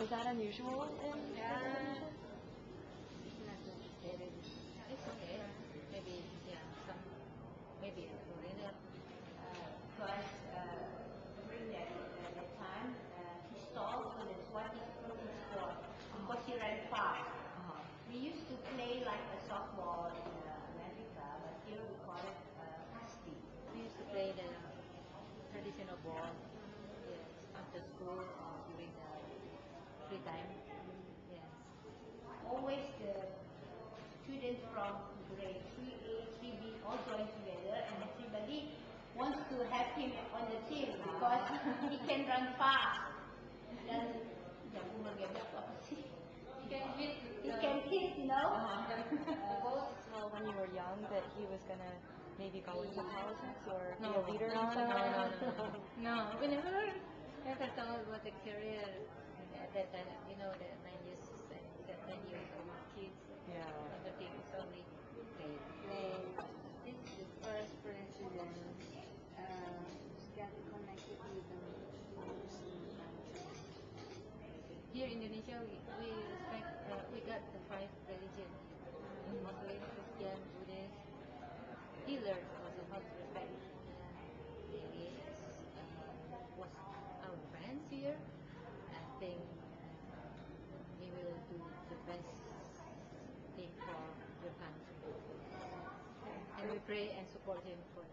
Was that unusual in Yeah. It's not very. It's okay. Maybe maybe a foreigner. Because during that time, he stalled, so that's what he put his for. Because he ran fast. We used to play like a softball in America, but here we call it fasti. We used to play the traditional ball. Yes, after school or during the free time. Yes. Always the students from grade 3A, 3B all join together, and everybody wants to have him on the team because he can run fast. Dan jago bergebrak apa sih? He can hit, you know. Well, when you were young, that he was gonna maybe go into politics or be No. a leader No, in some way? No, we never ever thought about the career at that time. You know, the 9 years and 10 years of kids. Yeah. Everything is only play. It's the first president got connected with the Muslim country. Here in Indonesia, we respect. We got the 5 religion: Muslim, Christian, Buddhist. He learned also how to respect. He was our friends here. I think he will do the best thing for your country. And we pray and support him for